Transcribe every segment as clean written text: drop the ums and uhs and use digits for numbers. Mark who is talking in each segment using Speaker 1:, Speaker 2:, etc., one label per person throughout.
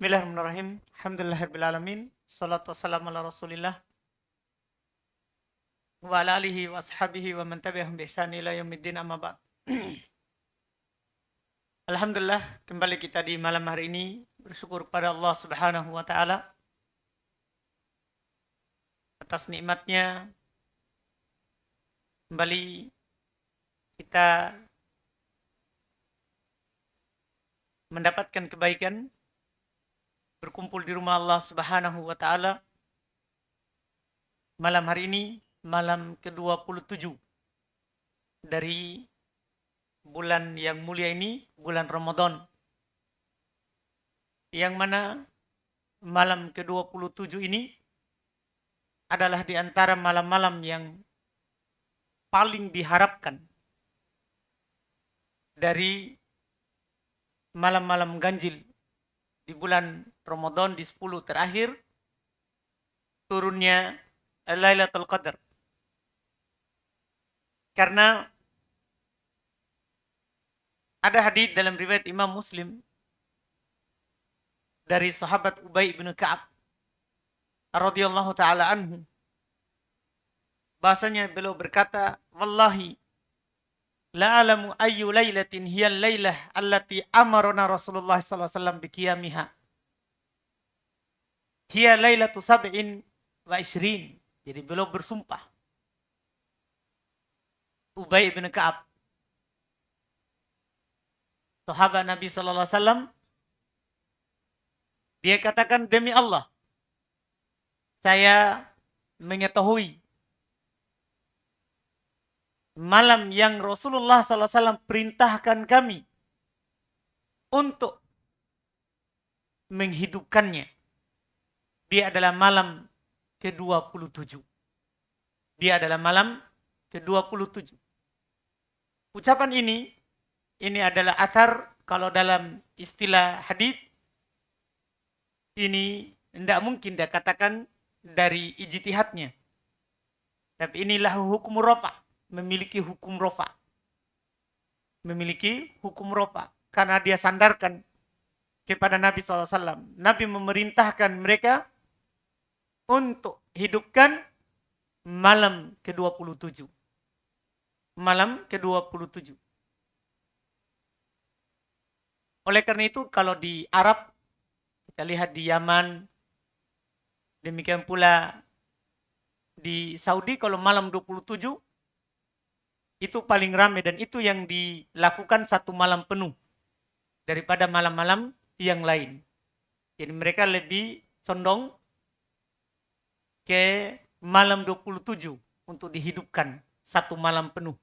Speaker 1: Bismillahirrahmanirrahim. Alhamdulillahirrahmanirrahim. Salatu wassalamu ala rasulillah. Wa ala alihi wa ashabihi wa man tabi'ahum bi ihsan ila yaumiddin amma ba'd. Alhamdulillah, kembali kita di malam hari ini bersyukur pada Allah Subhanahu wa taala atas nikmatnya kembali kita mendapatkan kebaikan berkumpul di rumah Allah Subhanahu wa taala malam hari ini, malam ke-27 dari bulan yang mulia ini, bulan Ramadan. Yang mana malam ke-27 ini adalah di antara malam-malam yang paling diharapkan dari malam-malam ganjil di bulan Ramadan di 10 terakhir turunnya Lailatul Qadar. Karena ada hadis dalam riwayat Imam Muslim dari sahabat Ubay bin Ka'ab radhiyallahu taala anhu, bahasanya beliau berkata, "Wallahi la alamu ayyu lailatin hiya lailah allati amarna Rasulullah sallallahu alaihi wasallam bi qiyamiha. Hiya lailatu sab'in wa isrin." Jadi beliau bersumpah. Ubay bin Ka'ab, sahabat Nabi sallallahu alaihi wasallam, dia katakan, "Demi Allah, saya mengetahui malam yang Rasulullah sallallahu alaihi wasallam perintahkan kami untuk menghidupkannya. Dia adalah malam ke-27. Dia adalah malam ke-27. Ucapan ini adalah asar, kalau dalam istilah hadis ini tidak mungkin dia katakan dari ijtihadnya. Tapi inilah hukum rafa, memiliki hukum rafa. Memiliki hukum rafa karena dia sandarkan kepada Nabi SAW. Nabi memerintahkan mereka untuk hidupkan malam ke-27. Malam ke-27. Oleh karena itu, kalau di Arab, kita lihat di Yaman, demikian pula di Saudi, kalau malam 27, itu paling ramai dan itu yang dilakukan satu malam penuh daripada malam-malam yang lain. Jadi mereka lebih condong ke malam 27 untuk dihidupkan satu malam penuh.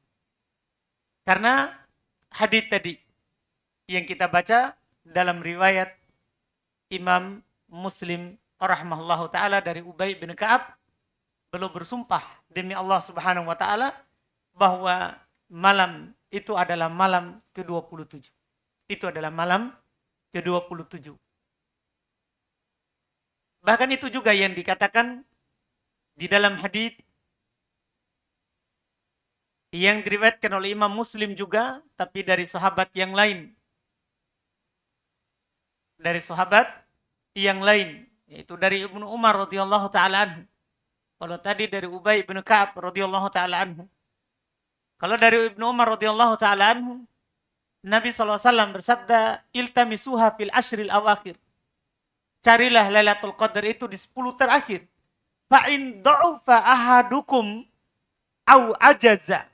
Speaker 1: Karena hadis tadi yang kita baca dalam riwayat Imam Muslim rahimahullahu taala dari Ubay bin Ka'ab, beliau bersumpah demi Allah Subhanahu wa taala bahwa malam itu adalah malam ke-27. Itu adalah malam ke-27. Bahkan itu juga yang dikatakan di dalam hadis yang diriwayatkan oleh Imam Muslim juga, tapi dari sahabat yang lain. Dari sahabat yang lain, yaitu dari Ibnu Umar radhiyallahu taala anhu. Kalau tadi dari Ubay bin Ka'ab radhiyallahu taala anhu. Kalau dari Ibnu Umar radhiyallahu taala anhu, Nabi SAW bersabda, "Iltamisuha fil ashril awakhir." Carilah Lailatul Qadar itu di 10 terakhir. Fa in dha'ufa ahadukum au ajaza.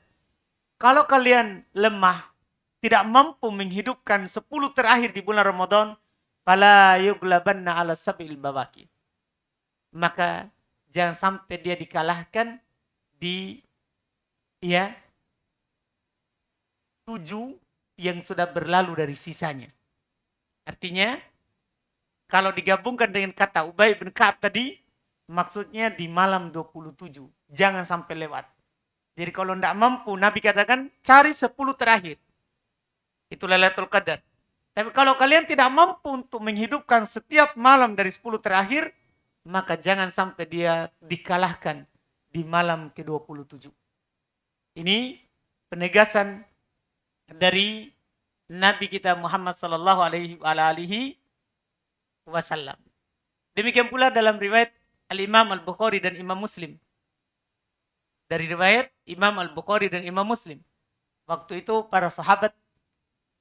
Speaker 1: Kalau kalian lemah, tidak mampu menghidupkan 10 terakhir di bulan Ramadan, fala yuglabanna ala sabil bawaki. Maka jangan sampai dia dikalahkan di 7 yang sudah berlalu dari sisanya. Artinya, kalau digabungkan dengan kata Ubay bin Ka'ab tadi, maksudnya di malam 27. Jangan sampai lewat. Jadi kalau tidak mampu, Nabi katakan, cari 10 terakhir. Itu Lailatul Qadar. Tapi kalau kalian tidak mampu untuk menghidupkan setiap malam dari 10 terakhir, maka jangan sampai dia dikalahkan di malam ke-27. Ini penegasan dari Nabi kita Muhammad sallallahu alaihi wasallam. Demikian pula dalam riwayat Al-Imam Al-Bukhari dan Imam Muslim. Dari riwayat Imam Al-Bukhari dan Imam Muslim. Waktu itu para sahabat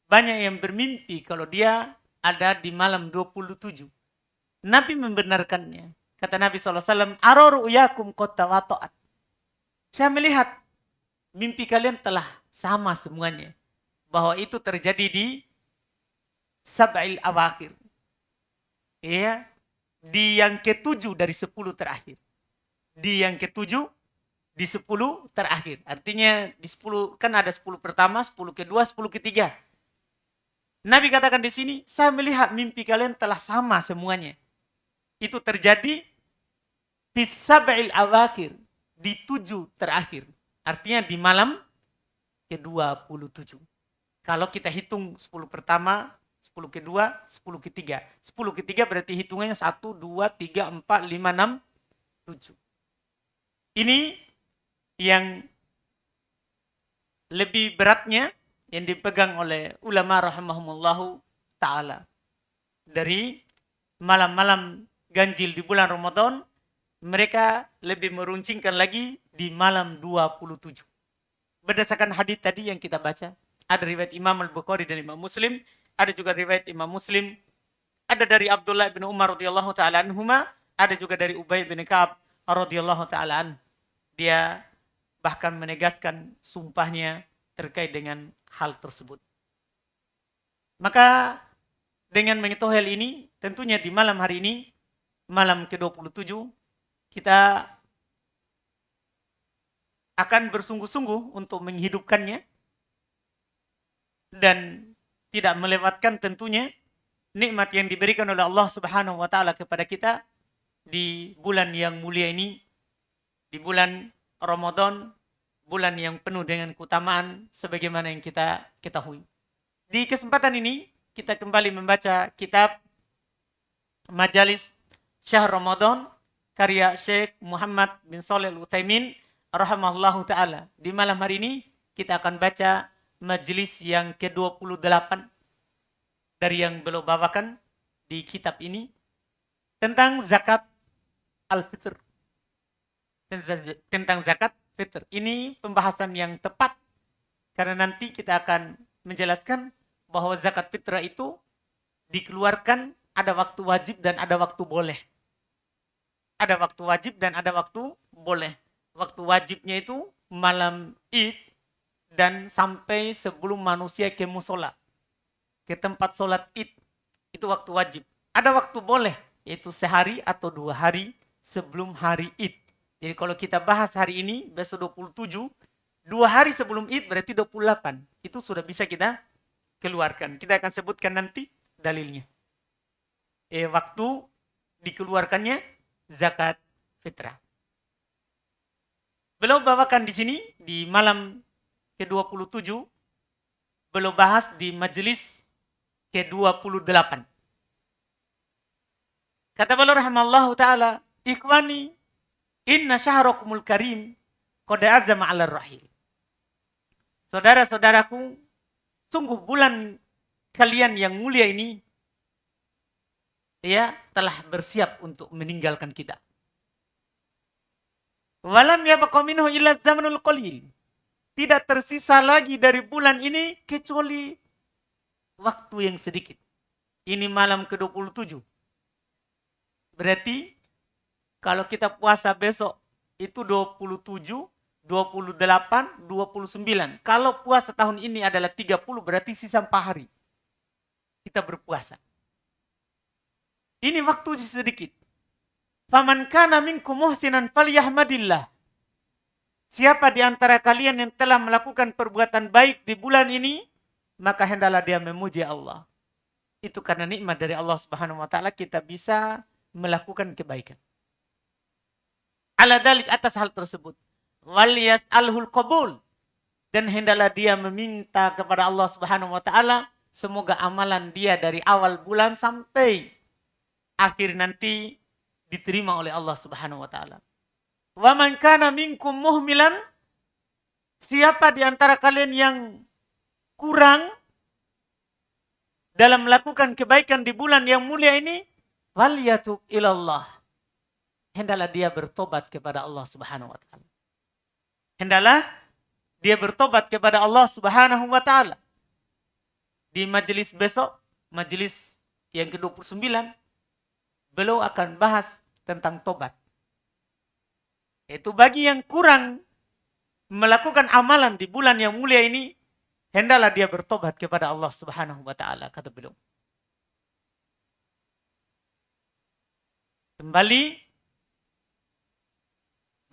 Speaker 1: banyak yang bermimpi kalau dia ada di malam 27. Nabi membenarkannya. Kata Nabi SAW, Aroru uyakum kota wato'at. Saya melihat mimpi kalian telah sama semuanya. Bahwa itu terjadi di Sab'il Awakhir. Ya, di yang ke-7 dari 10 terakhir. Di yang ke-7 di 10 terakhir. Artinya di 10 kan ada 10 pertama, 10 kedua, 10 ketiga. Nabi katakan di sini, saya melihat mimpi kalian telah sama semuanya. Itu terjadi di Sab'il Awakhir, di 7 terakhir. Artinya di malam ke-27. Kalau kita hitung 10 pertama, 10 kedua, 10 ketiga. 10 ketiga berarti hitungannya 1, 2, 3, 4, 5, 6, 7. Ini yang lebih beratnya yang dipegang oleh ulama rahimahumullahu ta'ala. Dari malam-malam ganjil di bulan Ramadan, mereka lebih meruncingkan lagi di malam 27. Berdasarkan hadis tadi yang kita baca, ada riwayat Imam Al-Bukhari dan Imam Muslim, ada juga riwayat Imam Muslim, ada dari Abdullah bin Umar radhiyallahu taala anhuma, ada juga dari Ubay bin Ka'ab radhiyallahu taala an. Dia bahkan menegaskan sumpahnya terkait dengan hal tersebut. Maka dengan mengetahui hal ini, tentunya di malam hari ini, malam ke-27, kita akan bersungguh-sungguh untuk menghidupkannya dan tidak melewatkan tentunya nikmat yang diberikan oleh Allah Subhanahu wa taala kepada kita di bulan yang mulia ini, di bulan Ramadan, bulan yang penuh dengan keutamaan sebagaimana yang kita ketahui. Di kesempatan ini kita kembali membaca kitab Majalis Syahr Ramadan karya Syekh Muhammad bin Shalih Al-Utsaimin rahimahullahu taala. Di malam hari ini kita akan baca majelis yang ke-28 dari yang beliau bawakan di kitab ini tentang zakat al-fitr. Tentang zakat fitr. Ini pembahasan yang tepat karena nanti kita akan menjelaskan bahwa zakat fitrah itu dikeluarkan ada waktu wajib dan ada waktu boleh. Ada waktu wajib dan ada waktu boleh. Waktu wajibnya itu malam Id dan sampai sebelum manusia ke musola, ke tempat sholat Id. Itu waktu wajib. Ada waktu boleh, yaitu sehari atau 2 hari sebelum hari Id. Jadi kalau kita bahas hari ini, besok 27, 2 hari sebelum Id berarti 28. Itu sudah bisa kita keluarkan. Kita akan sebutkan nanti dalilnya. Waktu dikeluarkannya zakat fitrah. Beliau bawakan di sini, di malam ke-27, beliau bahas di majelis ke-28. Kata beliau rahimallahu ta'ala, Ikhwani, inna syahrakumul karim, qad azama 'ala rahil. Saudara-saudaraku, sungguh bulan kalian yang mulia ini, ya, telah bersiap untuk meninggalkan kita. Walam yabqa minhu illa zamanul qalil. Tidak tersisa lagi dari bulan ini kecuali waktu yang sedikit. Ini malam ke-27. Berarti kalau kita puasa besok itu 27, 28, 29. Kalau puasa tahun ini adalah 30 berarti sisa 4 hari. Kita berpuasa. Ini waktu sedikit. Faman kana minkum muhsinan falyahmadillah. Siapa di antara kalian yang telah melakukan perbuatan baik di bulan ini, maka hendaklah dia memuji Allah. Itu karena nikmat dari Allah Subhanahu wa taala kita bisa melakukan kebaikan. Ala dalik, atas hal tersebut. Wal yas'alhul qabul. Dan hendaklah dia meminta kepada Allah Subhanahu wa taala semoga amalan dia dari awal bulan sampai akhir nanti diterima oleh Allah Subhanahu wa taala. Wa man kana minkum muhmilan, siapa di antara kalian yang kurang dalam melakukan kebaikan di bulan yang mulia ini, Falyatub ilallah. Hendaklah dia bertobat kepada Allah Subhanahu wa taala. Hendaklah dia bertobat kepada Allah Subhanahu wa taala. Di majelis besok, majelis yang ke-29, beliau akan bahas tentang tobat. Itu bagi yang kurang melakukan amalan di bulan yang mulia ini, hendaklah dia bertobat kepada Allah Subhanahu wa taala, kata beliau. Kembali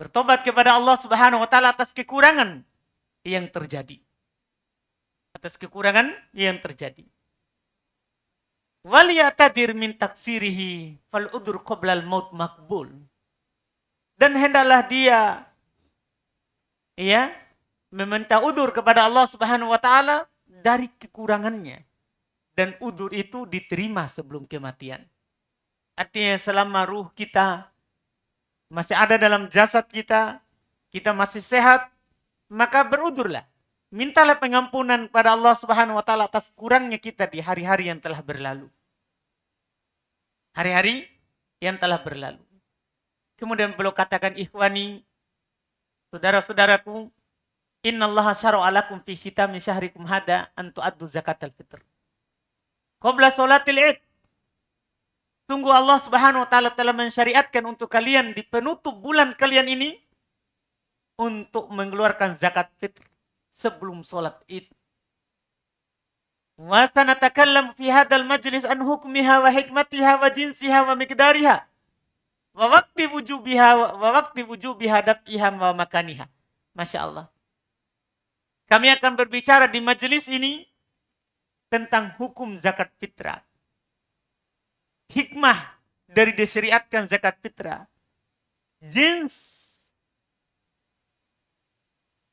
Speaker 1: bertobat kepada Allah Subhanahu wa taala atas kekurangan yang terjadi. Atas kekurangan yang terjadi. Wal ya'tadir min taksirihi fal udur qoblal maut makbul. Dan hendaklah dia meminta udur kepada Allah Subhanahu wa taala dari kekurangannya. Dan udur itu diterima sebelum kematian. Artinya selama ruh kita masih ada dalam jasad kita, kita masih sehat, maka berudurlah. Mintalah pengampunan pada Allah Subhanahu wa taala atas kurangnya kita di hari-hari yang telah berlalu. Hari-hari yang telah berlalu. Kemudian beliau katakan, ikhwani, saudara-saudaraku, innallaha syara'a lakum fi khitami syahrikum hada an tu'addu zakatal fitr qabla sholatil id. Sungguh Allah Subhanahu wa taala telah mensyariatkan untuk kalian di penutup bulan kalian ini untuk mengeluarkan zakat fitr sebelum sholat Id. Wa sanatakallamu fi hadzal majlis an hukmiha wa hikmatiha wa jinsiha wa miqdariha wa waqti wujubiha dab'iha wa makaniha. Masya Allah. Kami akan berbicara di majelis ini tentang hukum zakat fitrah. Hikmah dari disyariatkan zakat fitrah.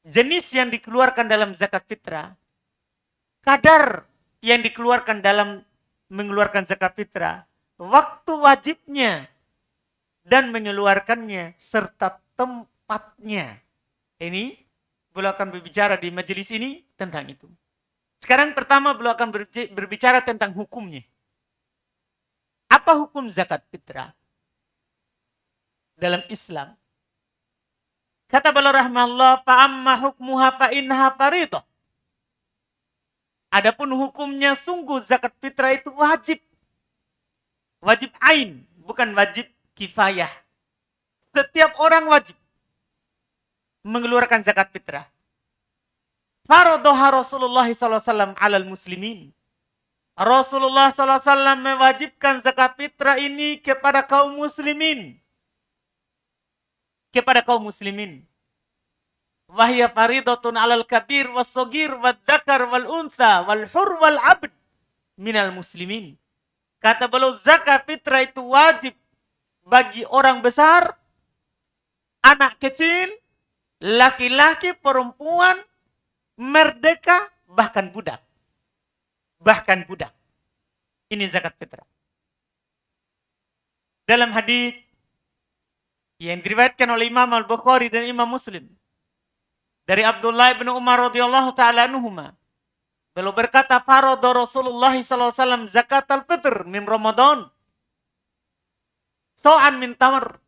Speaker 1: Jenis yang dikeluarkan dalam zakat fitrah. Kadar yang dikeluarkan dalam mengeluarkan zakat fitrah. Waktu wajibnya dan mengeluarkannya serta tempatnya. Ini beliau akan berbicara di majelis ini tentang itu. Sekarang pertama beliau akan berbicara tentang hukumnya. Apa hukum zakat fitrah dalam Islam? Kata beliau rahimahullah, fa'amma hukmuha fa'innaha faridah. Adapun hukumnya sungguh zakat fitrah itu wajib. Wajib ain, bukan wajib kifayah. Setiap orang wajib mengeluarkan zakat fitrah. Faradoha Rasulullah SAW alal muslimin. Rasulullah SAW mewajibkan zakat fitrah ini kepada kaum muslimin. Kepada kaum muslimin. Wahya faridatun alal kabir was sogir wal dzakar wal untha wal hur wal abd minal muslimin. Kata beliau, zakat fitrah itu wajib bagi orang besar, anak kecil, laki-laki, perempuan, merdeka, bahkan budak. Bahkan budak. Ini zakat fitrah. Dalam hadis yang diriwayatkan oleh Imam Al-Bukhari dan Imam Muslim dari Abdullah bin Umar radhiyallahu taala anhuma, beliau berkata, farada Rasulullah sallallahu alaihi wasallam zakat al-fitr min Ramadan so'an min tamar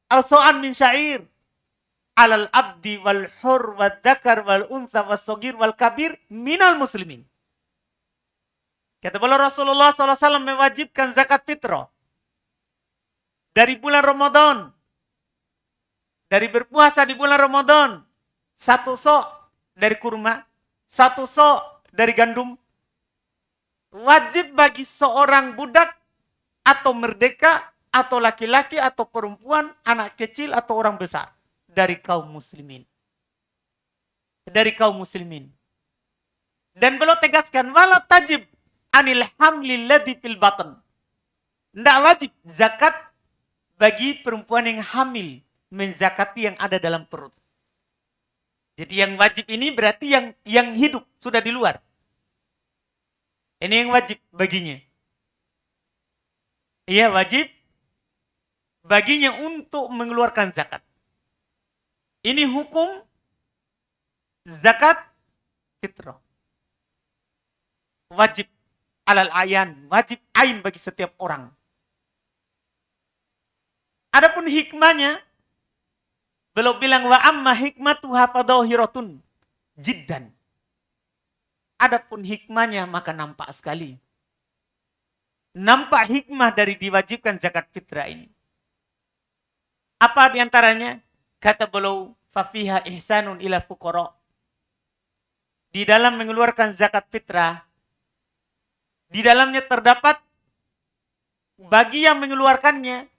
Speaker 1: atau so'an min syair alal abdi wal hur wal dzakar wal unsa was sogir wal kabir minal muslimin. Kata beliau, Rasulullah SAW mewajibkan zakat fitrah dari bulan Ramadan. Dari berpuasa di bulan Ramadan. 1 sok dari kurma. 1 sok dari gandum. Wajib bagi seorang budak atau merdeka atau laki-laki atau perempuan, anak kecil atau orang besar. Dari kaum muslimin. Dari kaum muslimin. Dan beliau tegaskan, wala tajib anil hamlil ladzi fil batn. Tidak wajib zakat bagi perempuan yang hamil, menzakati yang ada dalam perut. Jadi yang wajib ini berarti yang hidup, sudah di luar. Ini yang wajib baginya. Iya, wajib baginya untuk mengeluarkan zakat. Ini hukum zakat fitrah. Wajib alal ayan, wajib ain bagi setiap orang. Adapun hikmahnya, beliau bilang wa amma hikmatuha fadhahiratun jiddan. Adapun hikmahnya maka nampak sekali. Nampak hikmah dari diwajibkan zakat fitrah ini. Apa diantaranya? Kata beliau, fafiha ihsanun ila fuqara. Di dalam mengeluarkan zakat fitrah, di dalamnya terdapat bagi yang mengeluarkannya,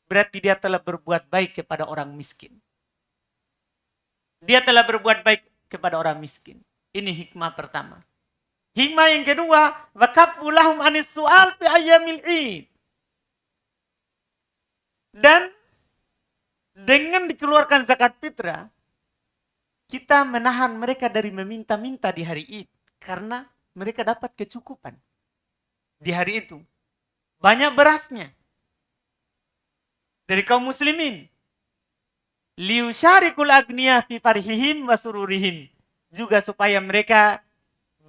Speaker 1: berarti dia telah berbuat baik kepada orang miskin. Dia telah berbuat baik kepada orang miskin. Ini hikmah pertama. Hikmah yang kedua, wa kafulahum anis su'al fi ayyamil id. Dan dengan dikeluarkan zakat fitrah, kita menahan mereka dari meminta-minta di hari Id. Karena mereka dapat kecukupan di hari itu. Banyak berasnya dari kaum muslimin. Liusyarikul agniya fi farihihim wa sururihim. Juga supaya mereka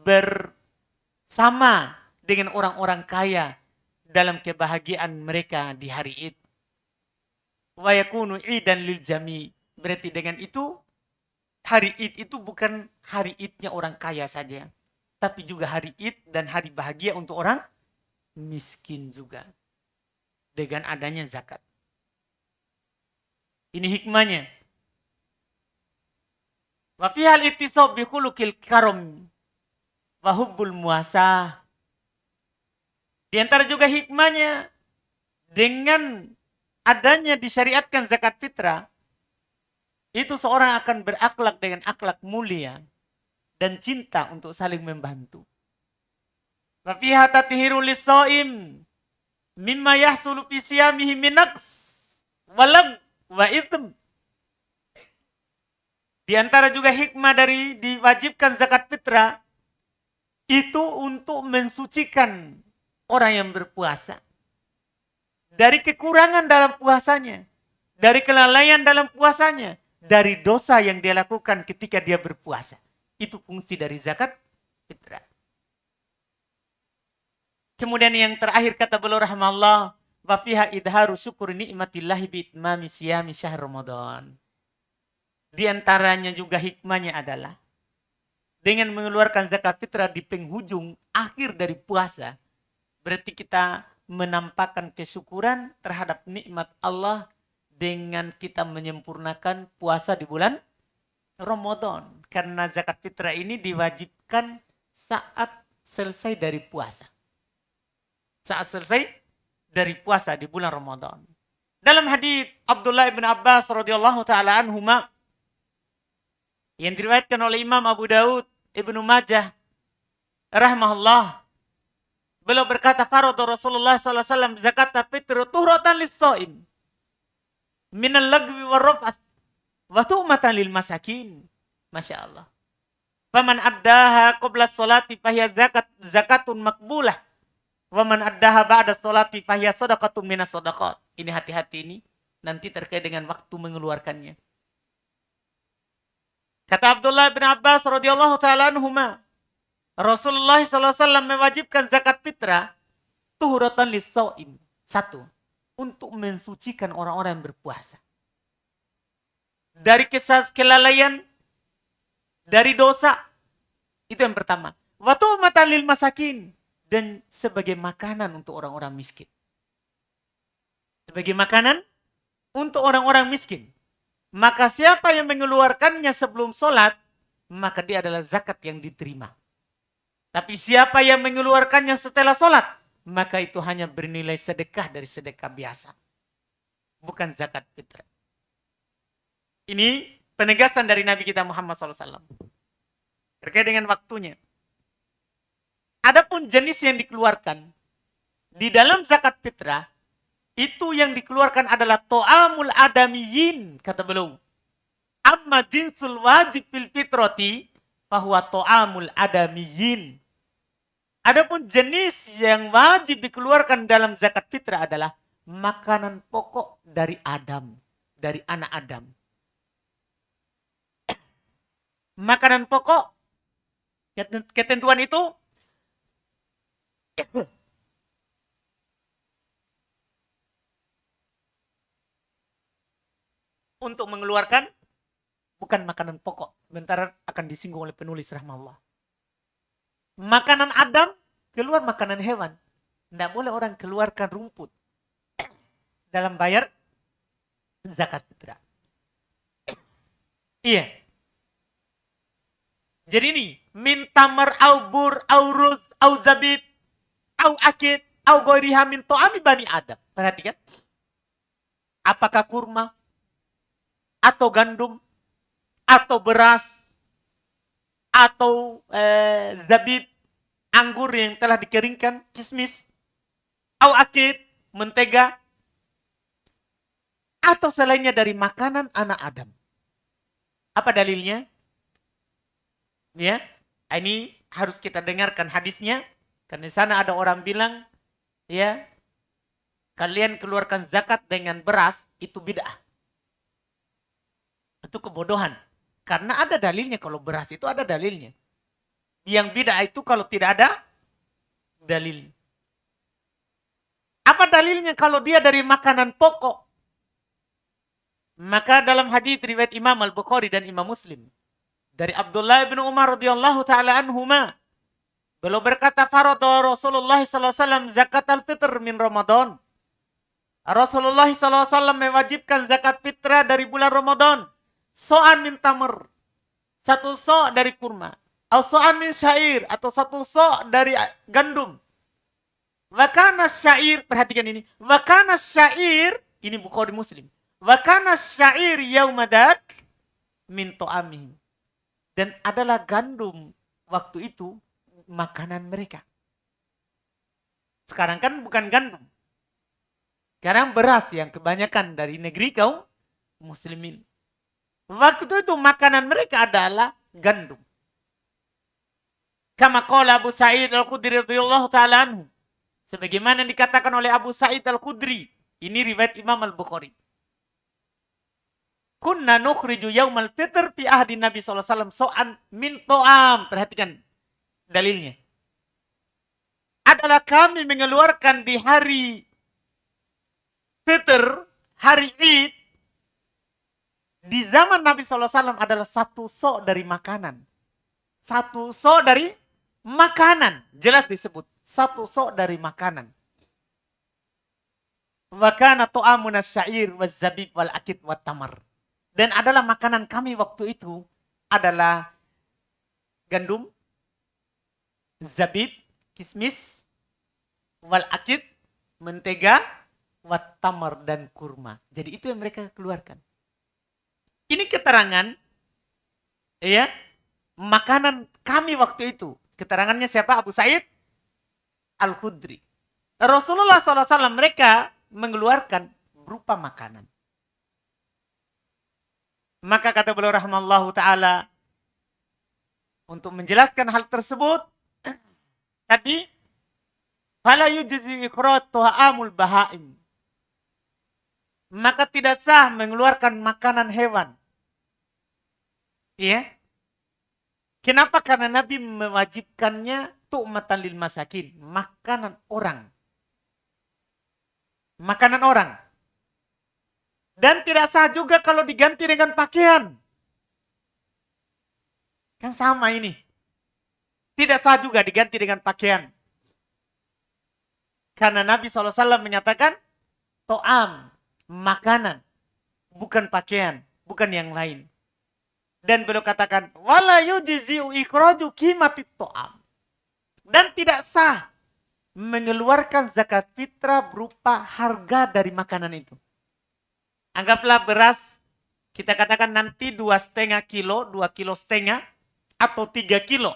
Speaker 1: bersama dengan orang-orang kaya dalam kebahagiaan mereka di hari Id. Wa yakunu idan lil jami. Berarti dengan itu hari Id itu bukan hari Idnya orang kaya saja, tapi juga hari Id dan hari bahagia untuk orang miskin juga dengan adanya zakat. Ini hikmahnya. Wa fihal ittisab bi khuluqil karam wa hubbul muasah. Di antara juga hikmahnya, dengan adanya disyariatkan zakat fitrah, itu seorang akan berakhlak dengan akhlak mulia dan cinta untuk saling membantu. Wa fiha tathiru lis-shaim mimma yahsulu fi siyamihi min naqs walag wa ithm. Di antara juga hikmah dari diwajibkan zakat fitrah itu untuk mensucikan orang yang berpuasa dari kekurangan dalam puasanya, dari kelalaian dalam puasanya, dari dosa yang dia lakukan ketika dia berpuasa. Itu fungsi dari zakat fitrah. Kemudian yang terakhir kata beliau rahimahullah, wa fiha idharu syukur ni'matillahi bi itmami siyami syahr Ramadan. Di antaranya juga hikmahnya adalah dengan mengeluarkan zakat fitrah di penghujung akhir dari puasa, berarti kita menampakkan kesyukuran terhadap nikmat Allah dengan kita menyempurnakan puasa di bulan Ramadan. Karena zakat fitrah ini diwajibkan saat selesai dari puasa. Saat selesai dari puasa di bulan Ramadan. Dalam hadis Abdullah bin Abbas radhiyallahu taala anhuma yang diriwayatkan oleh Imam Abu Daud, Ibnu Majah rahimahullah, beliau berkata, farada Rasulullah sallallahu alaihi wasallam zakat fitr tuhratan lis-shaim minal lagwi war-rafas wa tu'matan lil masakin. Masya Allah. Faman addaha qabla sholati fahiya zakatun makbulah. Waman addaha ba'da sholati fahiya sadaqatun minas sadaqat. Ini hati-hati ini nanti terkait dengan waktu mengeluarkannya. Kata Abdullah bin Abbas radhiyallahu taala anhuma, Rasulullah sallallahu alaihi wasallam mewajibkan zakat fitrah tuhratan lis-shaim. Satu, untuk mensucikan orang-orang yang berpuasa dari kelalaian, dari dosa. Itu yang pertama. Wa tu'matan lil masakin, dan sebagai makanan untuk orang-orang miskin. Sebagai makanan untuk orang-orang miskin. Maka siapa yang mengeluarkannya sebelum sholat, maka dia adalah zakat yang diterima. Tapi siapa yang mengeluarkannya setelah sholat, maka itu hanya bernilai sedekah dari sedekah biasa. Bukan zakat fitrah. Ini penegasan dari Nabi kita Muhammad SAW. Terkait dengan waktunya. Adapun jenis yang dikeluarkan di dalam zakat fitrah, itu yang dikeluarkan adalah to'amul adamiyin, kata beliau. Amma jinsul wajib fil fitrati, fahuwa to'amul adamiyin. Adapun jenis yang wajib dikeluarkan dalam zakat fitrah adalah makanan pokok dari Adam, dari anak Adam. Makanan pokok, ketentuan itu untuk mengeluarkan bukan makanan pokok. Sebentar akan disinggung oleh penulis rahimahullah. Makanan Adam, keluar makanan hewan. Tidak boleh orang keluarkan rumput dalam bayar zakat fitrah. Iya. Jadi ini, min tamar au bur au ruz au zabib au akid au goiriha min to'ami bani Adam. Perhatikan. Apakah kurma atau gandum atau beras atau zabib, anggur yang telah dikeringkan, kismis, au akid, mentega, atau selainnya dari makanan anak Adam. Apa dalilnya? Ya, ini harus kita dengarkan hadisnya. Karena di sana ada orang bilang, ya, kalian keluarkan zakat dengan beras, itu bid'ah. Itu kebodohan. Karena ada dalilnya, kalau beras itu ada dalilnya. Yang bid'ah itu kalau tidak ada dalil. Apa dalilnya kalau dia dari makanan pokok? Maka dalam hadis riwayat Imam Al-Bukhari dan Imam Muslim dari Abdullah bin Umar radhiyallahu taala anhuma, beliau berkata, farada Rasulullah sallallahu alaihi wasallam zakat al-fitr min Ramadan. Rasulullah sallallahu alaihi wasallam mewajibkan zakat fitrah dari bulan Ramadan. So'an min tamr, satu so' dari kurma. Atau so'an min syair, atau satu so' dari gandum. Wakana syair, perhatikan ini. Wakana syair, ini Bukhari Muslim. Wakana syair yaumadak min to'amihim. Dan adalah gandum waktu itu makanan mereka. Sekarang kan bukan gandum. Sekarang beras yang kebanyakan dari negeri kaum muslimin. Waktu itu makanan mereka adalah gandum. Kama qala Abu Sa'id Al-Khudri radhiyallahu ta'ala anhu. Sebagaimana dikatakan oleh Abu Sa'id Al-Khudri. Ini riwayat Imam Al-Bukhari. Kunna nukhriju yaumal fitr fi ahdi Nabi SAW so'an min to'am. Perhatikan dalilnya. Adalah kami mengeluarkan di hari fitr, hari Id, di zaman Nabi SAW adalah satu so' dari makanan. Satu so' dari makanan. Jelas disebut. Satu so' dari makanan. Wa kana to'amuna syair wa zabib wal akid wa tamar. Dan adalah makanan kami waktu itu adalah gandum, zabib, kismis, wal akid, mentega, wat tamar, dan kurma. Jadi itu yang mereka keluarkan. Ini keterangan, ya, makanan kami waktu itu. Keterangannya siapa? Abu Sa'id Al-Khudri. Rasulullah SAW mereka mengeluarkan berupa makanan. Maka kata beliau rahimahullahu ta'ala, untuk menjelaskan hal tersebut, tadi, fala yujzi ikhraj ta'amul bahaim. Maka tidak sah mengeluarkan makanan hewan. Iya. Kenapa? Karena Nabi mewajibkannya tu'matan lil masakin. Makanan orang. Makanan orang. Dan tidak sah juga kalau diganti dengan pakaian. Kan sama ini. Tidak sah juga diganti dengan pakaian. Karena Nabi SAW menyatakan, to'am, makanan, bukan pakaian, bukan yang lain. Dan beliau katakan, wala yujzi'u ikhraju qimatit to'am. Dan tidak sah mengeluarkan zakat fitrah berupa harga dari makanan itu. Anggaplah beras, kita katakan nanti 2,5 kilo, 2,5 kilo, atau 3 kilo.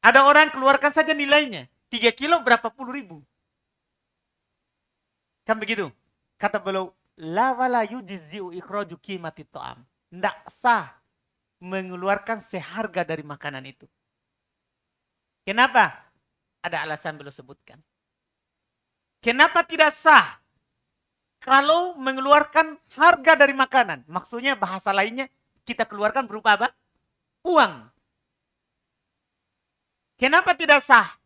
Speaker 1: Ada orang keluarkan saja nilainya. 3 kilo berapa puluh ribu. Kan begitu. Kata beliau, la wala yujzi'u ikhraju qimatit ta'am. Tidak sah mengeluarkan seharga dari makanan itu. Kenapa? Ada alasan beliau sebutkan. Kenapa tidak sah? Kalau mengeluarkan harga dari makanan. Maksudnya bahasa lainnya kita keluarkan berupa apa? Uang. Kenapa tidak sah?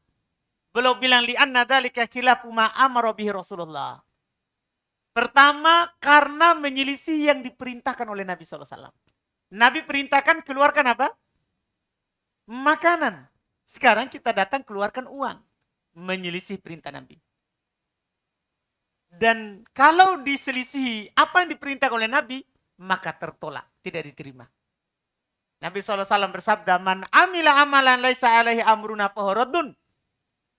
Speaker 1: Beliau bilang li'anna dzalika khilafu ma amara bihi Rasulullah. Pertama, karena menyelisih yang diperintahkan oleh Nabi SAW. Nabi perintahkan keluarkan apa? Makanan. Sekarang kita datang keluarkan uang. Menyelisih perintah Nabi. Dan kalau diselisihi apa yang diperintahkan oleh Nabi, maka tertolak, tidak diterima. Nabi SAW bersabda, "Man amila amalan laisa alaihi amruna fahuradun."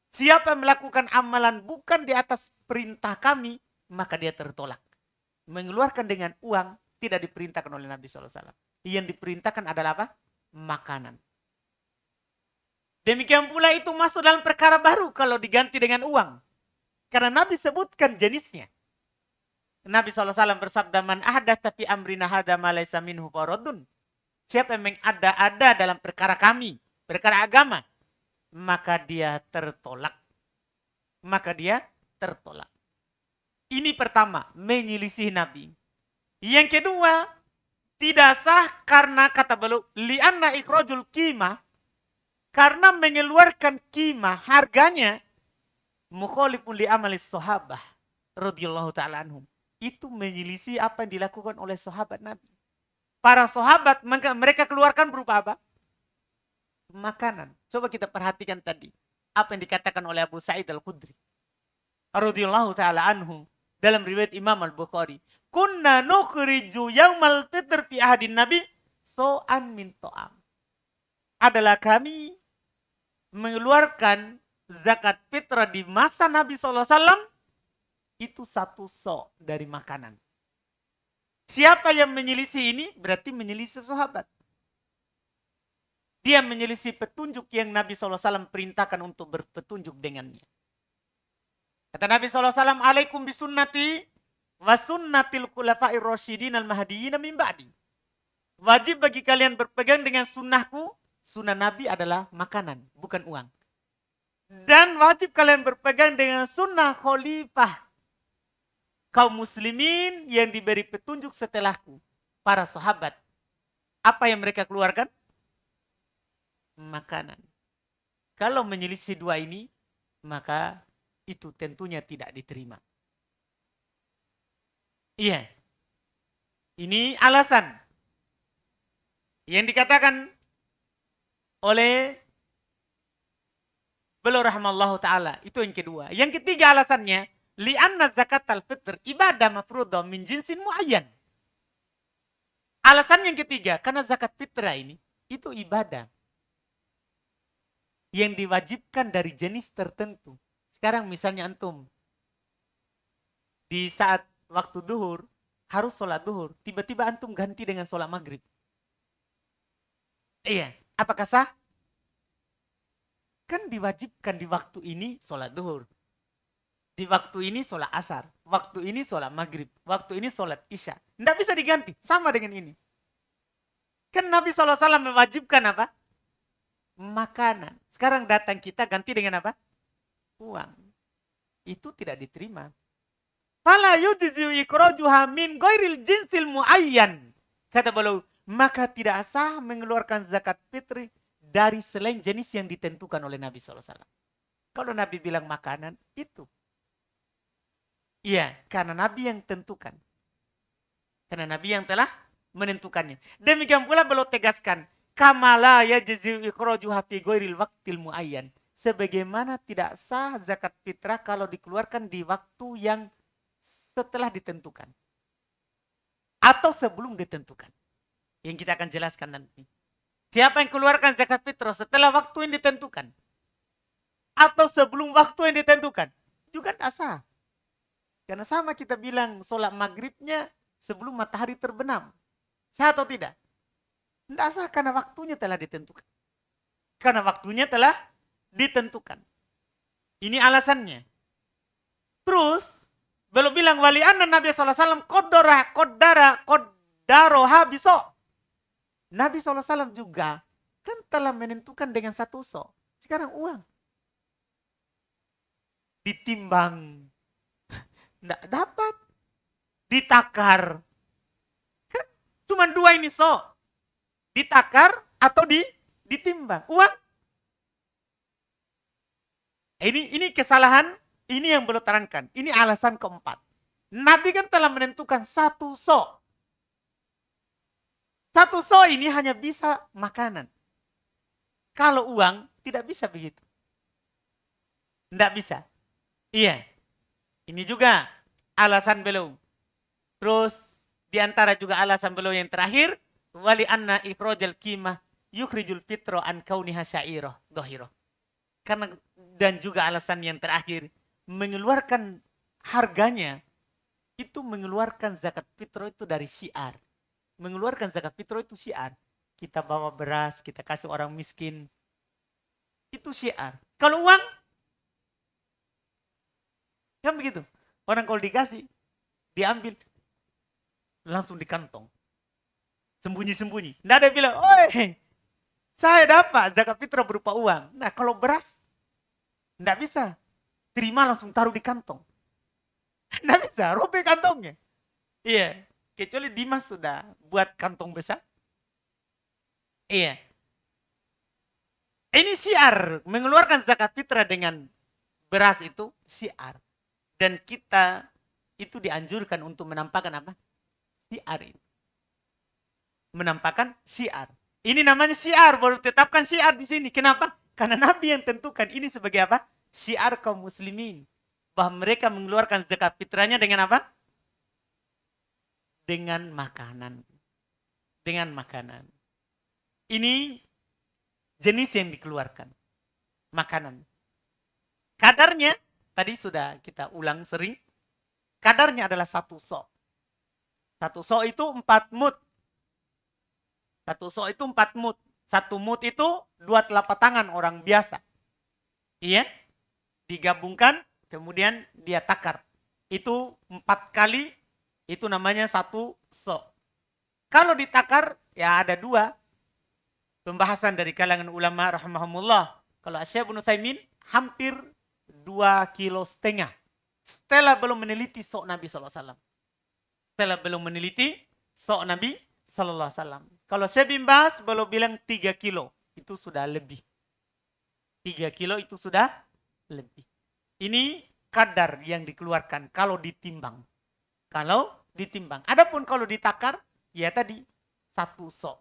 Speaker 1: Siapa yang melakukan amalan bukan di atas perintah kami, maka dia tertolak. Mengeluarkan dengan uang tidak diperintahkan oleh Nabi SAW. Yang diperintahkan adalah apa? Makanan. Demikian pula itu masuk dalam perkara baru kalau diganti dengan uang. Karena Nabi sebutkan jenisnya. Nabi SAW bersabda, "Man ahdatsa fi amrina hadza ma laysa minhu faradun." Siapa yang mengada-ada dalam perkara kami, perkara agama, maka dia tertolak. Maka dia tertolak. Ini pertama, menyelisih Nabi. Yang kedua, tidak sah karena kata beliau, li'anna ikhrajul qimah, karena mengeluarkan qimah harganya mukhalifun li amalis sahabah radhiyallahu taala anhum. Itu menyelisih apa yang dilakukan oleh sahabat Nabi. Para sahabat mereka keluarkan berupa apa? Makanan. Coba kita perhatikan tadi apa yang dikatakan oleh Abu Sa'id Al-Khudri radhiyallahu taala anhu dalam riwayat Imam Al-Bukhari. Kunna nukhriju yaumal fitr fi ahdin Nabi so'an min to'am. Adalah kami mengeluarkan zakat fitrah di masa Nabi SAW itu satu so dari makanan. Siapa yang menyelisih ini berarti menyelisih sahabat. Dia menyelisih petunjuk yang Nabi SAW perintahkan untuk berpetunjuk dengannya. Kata Nabi SAW, "Alaikum bisunnati wa sunnatil khulafa'ir rasyidin al-mahdiyyin min ba'di." Wajib bagi kalian berpegang dengan sunnahku. Sunnah Nabi adalah makanan, bukan uang. Dan wajib kalian berpegang dengan sunnah khalifah kaum muslimin yang diberi petunjuk setelahku. Para sahabat. Apa yang mereka keluarkan? Makanan. Kalau menyelisih dua ini, maka itu tentunya tidak diterima. Iya. Ini alasan yang dikatakan oleh beliau rahimallahu ta'ala. Itu yang kedua. Yang ketiga alasannya, li'anna zakat al-fitr ibadah mafruḍah min jinsin mu'ayyan. Alasan yang ketiga, karena zakat fitrah ini, itu ibadah yang diwajibkan dari jenis tertentu. Sekarang misalnya antum, di saat waktu duhur, harus sholat duhur. Tiba-tiba antum ganti dengan sholat maghrib. Iya, apakah sah? Kan diwajibkan di waktu ini sholat duhur. Di waktu ini sholat asar. Waktu ini sholat maghrib. Waktu ini sholat isya. Tidak bisa diganti. Sama dengan ini. Kan Nabi SAW mewajibkan apa? Makanan. Sekarang datang kita ganti dengan apa? Uang. Itu tidak diterima. Fala yujzi'u ikhrajuha min ghairil jinsil muayyan. Kata beliau, maka tidak sah mengeluarkan zakat fitri dari selain jenis yang ditentukan oleh Nabi SAW. Kalau Nabi bilang makanan, itu. Iya, karena Nabi yang tentukan. Karena Nabi yang telah menentukannya. Demikian pula beliau tegaskan, kamala yajzi'u ikhrajuha fi ghairil waqtil muayyan. Sebagaimana tidak sah zakat fitrah kalau dikeluarkan di waktu yang setelah ditentukan. Atau sebelum ditentukan. Yang kita akan jelaskan nanti. Siapa yang keluarkan zakat fitrah setelah waktu yang ditentukan. Atau sebelum waktu yang ditentukan. Juga tidak sah. Karena sama kita bilang sholat maghribnya sebelum matahari terbenam. Sah atau tidak? Tidak sah karena waktunya telah ditentukan. Karena waktunya telah ditentukan. Ini alasannya. Terus, beliau bilang wali anna Nabi SAW qaddaroha biso. Nabi SAW juga kan telah menentukan dengan satu so. Sekarang uang. Ditimbang. Tidak dapat. Ditakar. Kan cuma dua ini so. Ditakar atau ditimbang. Uang. Ini kesalahan. Ini yang belum terangkan. Ini alasan keempat. Nabi kan telah menentukan satu sok. Satu sok ini hanya bisa makanan. Kalau uang tidak bisa begitu. Tidak bisa. Iya. Ini juga alasan beliau. Terus di antara juga alasan beliau yang terakhir, wali anna ikhrajal qimah yukhrijul fitro an kauniha syairah dhahirah. Karena dan juga alasan yang terakhir, mengeluarkan harganya itu mengeluarkan zakat fitrah itu dari syiar. Mengeluarkan zakat fitrah itu syiar. Kita bawa beras, kita kasih orang miskin. Itu syiar. Kalau uang, kan begitu. Orang kalau dikasih, diambil, langsung di kantong. Sembunyi-sembunyi. Nggak ada yang bilang, oi, saya dapat zakat fitrah berupa uang. Nah, kalau beras, nggak bisa. Terima langsung taruh di kantong. Nggak bisa, robek kantongnya. Iya, kecuali Dimas sudah buat kantong besar. Iya. Ini syiar, mengeluarkan zakat fitrah dengan beras itu syiar. Dan kita itu dianjurkan untuk menampakkan apa? Syiar itu. Menampakkan syiar. Ini namanya syiar, baru tetapkan syiar di sini. Kenapa? Karena Nabi yang tentukan ini sebagai apa? Syiar kaum muslimin. Bahwa mereka mengeluarkan zakat fitrahnya dengan apa? Dengan makanan. Dengan makanan. Ini jenis yang dikeluarkan. Makanan. Kadarnya, tadi sudah kita ulang sering. Kadarnya adalah satu sok. Satu sok itu 4 mud. Satu sok itu 4 mud. Satu mud itu 2 telapak tangan orang biasa. Iya. Digabungkan, kemudian dia takar. Itu 4 kali, itu namanya satu sok. Kalau ditakar, ya ada 2. Pembahasan dari kalangan ulama rahimahumullah. Kalau Syekh Ibnu Utsaimin hampir 2,5 kilo. Setelah belum meneliti sok Nabi SAW. Setelah belum meneliti sok Nabi SAW. Kalau Syekh bin Baz belum bilang 3 kilo. Itu sudah lebih. 3 kilo itu sudah lebih. Ini kadar yang dikeluarkan kalau ditimbang. Kalau ditimbang. Adapun kalau ditakar, ya tadi satu sok.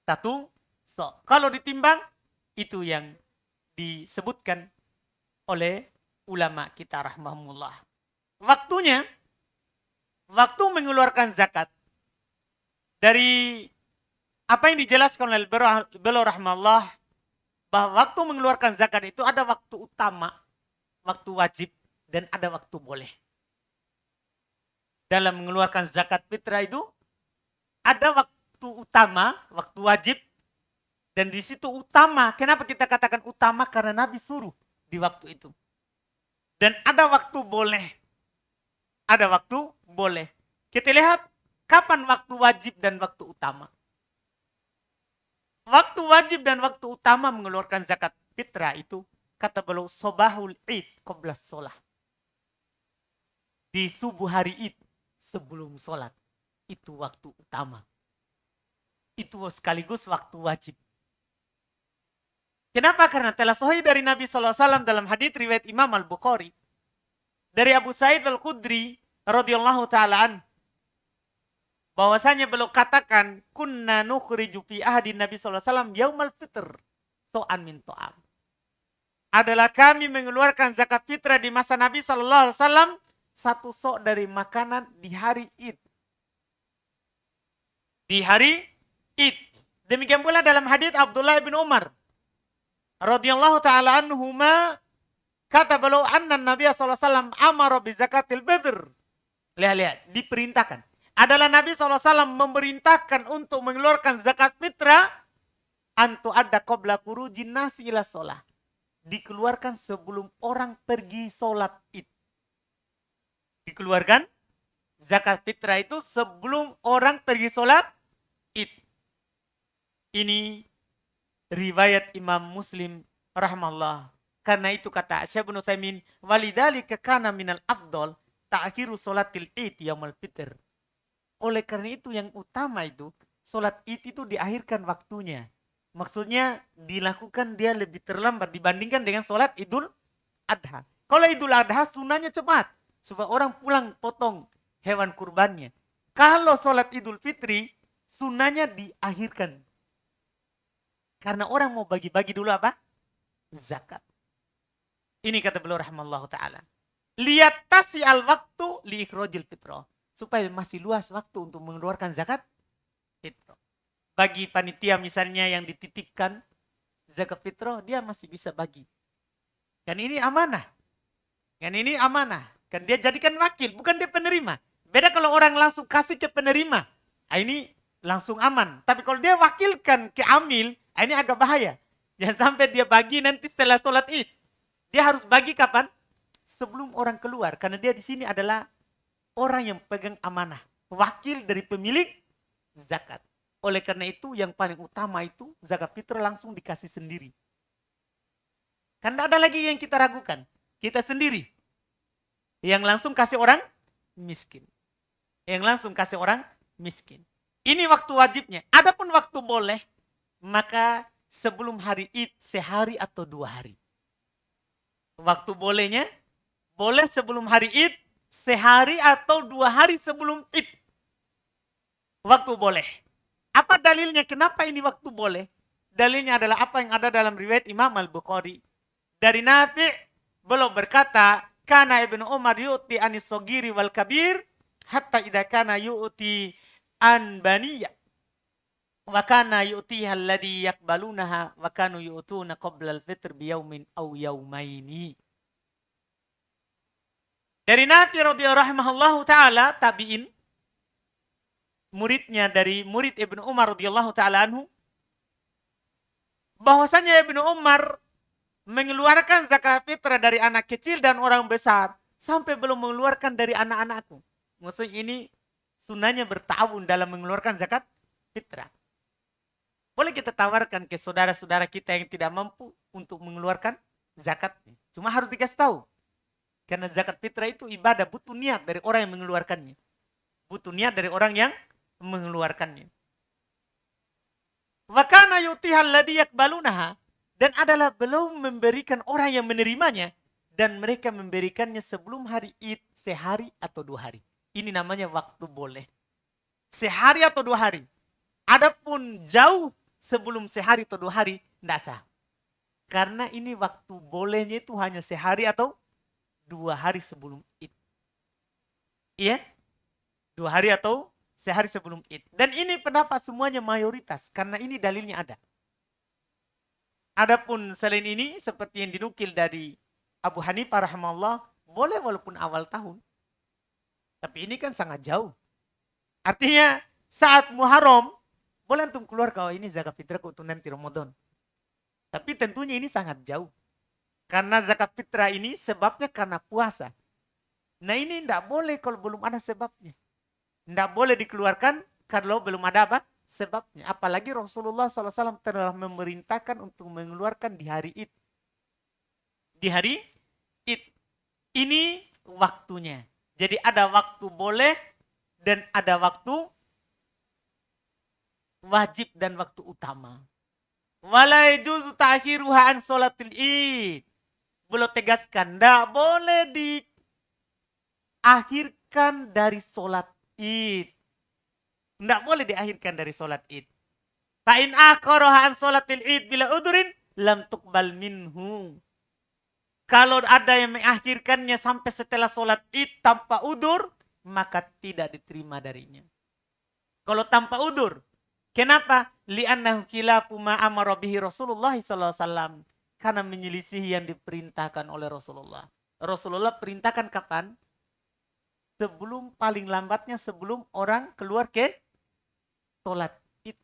Speaker 1: Satu sok. Kalau ditimbang, itu yang disebutkan oleh ulama kita rahimahumullah. Waktunya, waktu mengeluarkan zakat dari apa yang dijelaskan oleh beliau rahimahullah, bahwa waktu mengeluarkan zakat itu ada waktu utama, waktu wajib, dan ada waktu boleh. Dalam mengeluarkan zakat fitrah itu ada waktu utama, waktu wajib, dan di situ utama. Kenapa kita katakan utama? Karena Nabi suruh di waktu itu. Dan ada waktu boleh. Ada waktu boleh. Kita lihat kapan waktu wajib dan waktu utama. Waktu wajib dan waktu utama mengeluarkan zakat fitrah itu, kata beliau, sobahul id qabla sholah. Di subuh hari id sebelum sholat. Itu waktu utama. Itu sekaligus waktu wajib. Kenapa? Karena telah sahih dari Nabi SAW dalam hadits riwayat Imam Al-Bukhari. Dari Abu Sa'id Al-Khudri radhiyallahu ta'ala an. Bahwasanya beliau katakan, kunna nukhriju fi ahdi Nabi SAW yaumal fitr so'an min to'am. Adalah kami mengeluarkan zakat fitrah di masa Nabi SAW satu sok dari makanan di hari Id. Di hari Id. Demikian pula dalam hadits Abdullah bin Umar radhiyallahu ta'ala anhuma, kata beliau, anna Nabi SAW amara bi zakatil fitr. Lihat, diperintahkan. Adalah Nabi SAW memerintahkan untuk mengeluarkan zakat fitrah antu ada qabla khurujin nasi ila sholah. Dikeluarkan sebelum orang pergi sholat id. Dikeluarkan zakat fitrah itu sebelum orang pergi sholat id. Ini riwayat Imam Muslim rahimahullah. Karena itu kata Syekh Ibnu Utsaimin, walidzalika kana minal afdal ta'khiru sholatil id yaumul fitr. Oleh karena itu yang utama itu, sholat id itu diakhirkan waktunya. Maksudnya dilakukan dia lebih terlambat dibandingkan dengan sholat idul adha. Kalau idul adha sunahnya cepat. supaya orang pulang potong hewan kurbannya. Kalau sholat Idul Fitri, sunnahnya diakhirkan. Karena orang mau bagi-bagi dulu apa? Zakat. Ini kata beliau rahimahullah ta'ala. Lihat tasi al waktu li ikhrojil fitrah. Supaya masih luas waktu untuk mengeluarkan zakat fitrah. Bagi panitia misalnya yang dititipkan zakat fitrah, dia masih bisa bagi. Kan ini amanah. Kan ini amanah. Kan dia jadikan wakil, bukan dia penerima. Beda kalau orang langsung kasih ke penerima. Nah, ini langsung aman. Tapi kalau dia wakilkan ke amil, ini agak bahaya. Jangan sampai dia bagi nanti setelah sholat id. Dia harus bagi kapan? Sebelum orang keluar. Karena dia di sini adalah orang yang pegang amanah. Wakil dari pemilik zakat. Oleh karena itu yang paling utama itu zakat fitrah langsung dikasih sendiri. Kan tidak ada lagi yang kita ragukan. Kita sendiri. Yang langsung kasih orang miskin. Yang langsung kasih orang miskin. Ini waktu wajibnya. Adapun waktu boleh, maka sebelum hari id sehari atau 2 hari. Waktu bolehnya, boleh sebelum hari id, sehari atau 2 hari sebelum id. Waktu boleh. Apa dalilnya? Kenapa ini waktu boleh? Dalilnya adalah apa yang ada dalam riwayat Imam Al-Bukhari. Dari Nafi' beliau berkata, kana Ibnu Umar yu'ti anis sogiri wal kabir, hatta idha kana yu'ti an baniya. Wa kana yu'tiha alladhi yakbalunaha, wa kanu yu'tuna qabla al-fitr biyaumin aw yaumaini. Dari Nafi radhiyallahu ta'ala, tabi'in, muridnya dari murid Ibnu Umar radhiyallahu ta'ala anhu, bahwasanya Ibnu Umar mengeluarkan zakat fitrah dari anak kecil dan orang besar sampai belum mengeluarkan dari anak-anakku. Maksudnya ini sunnahnya bertahun dalam mengeluarkan zakat fitrah. Boleh kita tawarkan ke saudara-saudara kita yang tidak mampu untuk mengeluarkan zakat. Cuma harus dikasih tahu. Karena zakat fitrah itu ibadah, butuh niat dari orang yang mengeluarkannya. Butuh niat dari orang yang mengeluarkannya. Wa kana yu'tiha alladhi yakbalunaha, dan adalah belum memberikan orang yang menerimanya dan mereka memberikannya sebelum hari id sehari atau 2 hari. Ini namanya waktu boleh. Sehari atau 2 hari. Adapun jauh sebelum sehari atau 2 hari tidak sah. Karena ini waktu bolehnya itu hanya sehari atau 2 hari sebelum id. Iya? 2 hari atau sehari sebelum id. Dan ini pendapat semuanya mayoritas. Karena ini dalilnya ada. Adapun selain ini seperti yang dinukil dari Abu Hanifah rahimahullah, boleh walaupun awal tahun. Tapi ini kan sangat jauh. Artinya saat Muharram, boleh antum keluar kalau ini zakat fitrah untuk nanti Ramadan. Tapi tentunya ini sangat jauh. Karena zakat fitrah ini sebabnya karena puasa. Nah ini tidak boleh kalau belum ada sebabnya. Tidak boleh dikeluarkan kalau belum ada apa? Sebabnya. Apalagi Rasulullah SAW telah memerintahkan untuk mengeluarkan di hari id. Di hari id. Ini waktunya. Jadi ada waktu boleh dan ada waktu wajib dan waktu utama. Wala yajuzu ta'khiruha an sholatil id. Belum tegaskan. Tidak boleh diakhirkan dari sholat id. Tidak boleh diakhirkan dari sholat id. Fa'in akharaha an sholatil id bila udhurin lam tuqbal minhu. Kalau ada yang mengakhirkannya sampai setelah sholat id tanpa udur, maka tidak diterima darinya. Kalau tanpa udur. Kenapa? Li'annahu khilafu ma amara bihi Rasulullah SAW. Karena menyelisih yang diperintahkan oleh Rasulullah. Rasulullah perintahkan kapan? Sebelum, paling lambatnya sebelum orang keluar ke sholat id.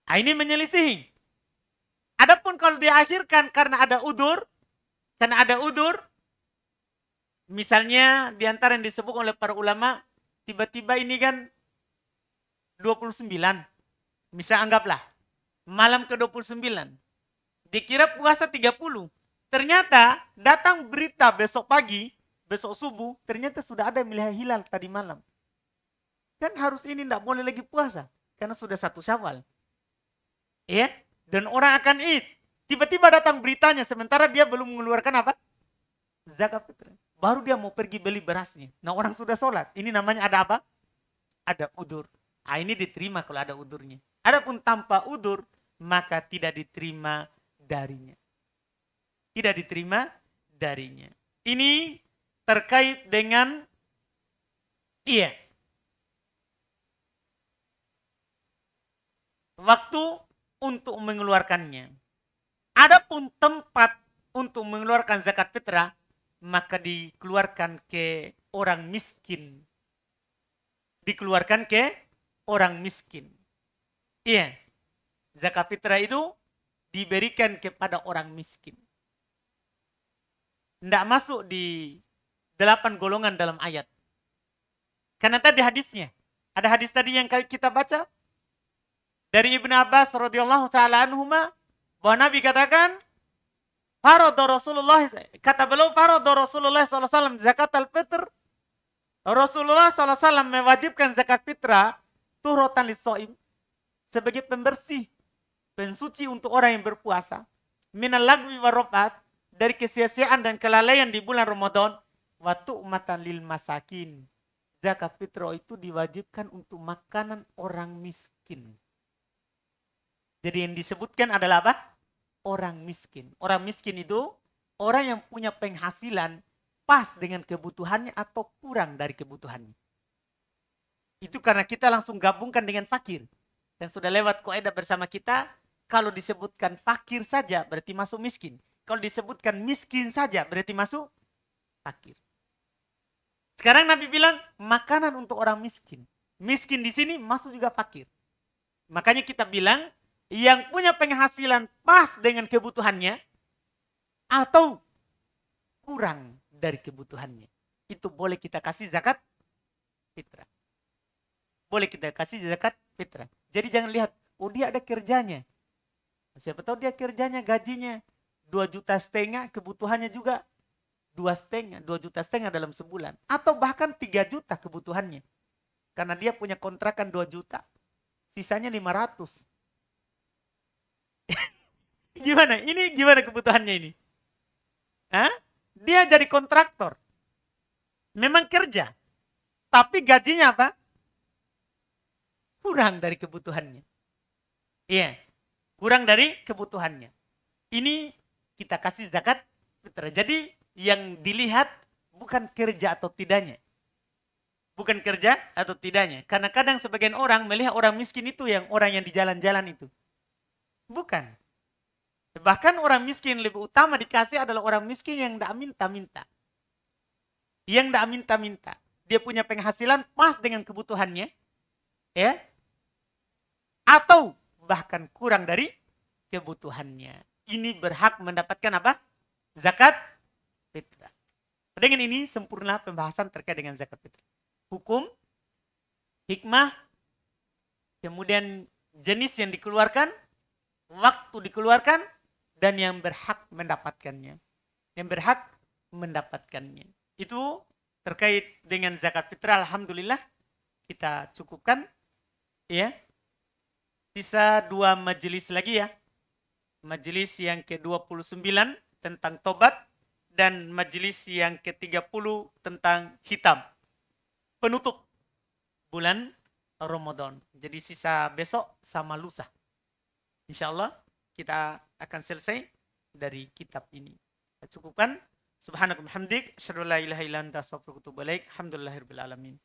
Speaker 1: Nah, ini menyelisihi. Adapun kalau diakhirkan karena ada udur, misalnya diantara yang disebut oleh para ulama, tiba-tiba ini kan 29, misal anggaplah, malam ke-29, dikira puasa 30, ternyata datang berita besok pagi, besok subuh, ternyata sudah ada yang melihat hilal tadi malam. Kan harus ini tidak boleh lagi puasa, karena sudah 1 Syawal. Ya? Dan orang akan id. Tiba-tiba datang beritanya sementara dia belum mengeluarkan apa? Zakat fitrah. baru dia mau pergi beli berasnya. Nah orang sudah sholat. Ini namanya ada apa? Ada udur. Nah, ini diterima kalau ada udurnya. Adapun tanpa udur, maka tidak diterima darinya. Tidak diterima darinya. Ini terkait dengan waktu untuk mengeluarkannya. Adapun tempat untuk mengeluarkan zakat fitrah, maka dikeluarkan ke orang miskin. Dikeluarkan ke orang miskin. Iya. Zakat fitrah itu diberikan kepada orang miskin. Tidak masuk di 8 golongan dalam ayat. Karena tadi hadisnya. Ada hadis tadi yang kita baca. Dari Ibnu Abbas radhiyallahu ta'ala anhuma. Bahwa Nabi katakan. Farada Rasulullah. Kata beliau farada Rasulullah SAW zakat al-fitr. Rasulullah SAW mewajibkan zakat fitrah. Tuhratan lisso'im. Sebagai pembersih. Pensuci untuk orang yang berpuasa. Minal lagwi warofat. Dari kesia-siaan dan kelalaian di bulan Ramadan. Wa tu'matan lil masakin. Zakat fitrah itu diwajibkan untuk makanan orang miskin. Jadi yang disebutkan adalah apa? Orang miskin. Orang miskin itu orang yang punya penghasilan pas dengan kebutuhannya atau kurang dari kebutuhannya. Itu karena kita langsung gabungkan dengan fakir. Dan sudah lewat kaidah bersama kita, kalau disebutkan fakir saja berarti masuk miskin. Kalau disebutkan miskin saja berarti masuk fakir. Sekarang Nabi bilang makanan untuk orang miskin. Miskin di sini masuk juga fakir. Makanya kita bilang yang punya penghasilan pas dengan kebutuhannya atau kurang dari kebutuhannya. Itu boleh kita kasih zakat fitrah. Boleh kita kasih zakat fitrah. Jadi jangan lihat, oh dia ada kerjanya. Siapa tahu dia kerjanya gajinya 2,5 juta, kebutuhannya juga 2,5, 2,5 juta dalam sebulan. Atau bahkan 3 juta kebutuhannya. Karena dia punya kontrakan 2 juta. Sisanya 500. Gimana? Ini gimana kebutuhannya ini? Hah? Dia jadi kontraktor. Memang kerja. Tapi gajinya apa? Kurang dari kebutuhannya. Iya. Kurang dari kebutuhannya. Ini kita kasih zakat fitrah. Jadi yang dilihat bukan kerja atau tidaknya. Bukan kerja atau tidaknya. Karena kadang sebagian orang melihat orang miskin itu yang orang yang di jalan-jalan itu. Bukan. Bahkan orang miskin lebih utama dikasih adalah orang miskin yang tidak minta-minta. Yang tidak minta-minta. Dia punya penghasilan pas dengan kebutuhannya. Ya. Atau bahkan kurang dari kebutuhannya. Ini berhak mendapatkan apa? Zakat fitrah. Dengan ini sempurna pembahasan terkait dengan zakat fitrah. Hukum, hikmah, kemudian jenis yang dikeluarkan, waktu dikeluarkan, dan yang berhak mendapatkannya. Yang berhak mendapatkannya. Itu terkait dengan zakat fitrah. Alhamdulillah kita cukupkan. Ya. Sisa 2 majelis lagi ya. Majelis yang ke-29 tentang tobat. Dan majelis yang ke-30 tentang hitam. Penutup bulan Ramadan. Jadi sisa besok sama lusa. Insya Allah kita akan selesai dari kitab ini. Kita cukupkan. Subhanakum hamdik. Asyhadu an la ilaha illa anta astaghfiruka wa atubu ilaik. Alhamdulillahirabbil alamin.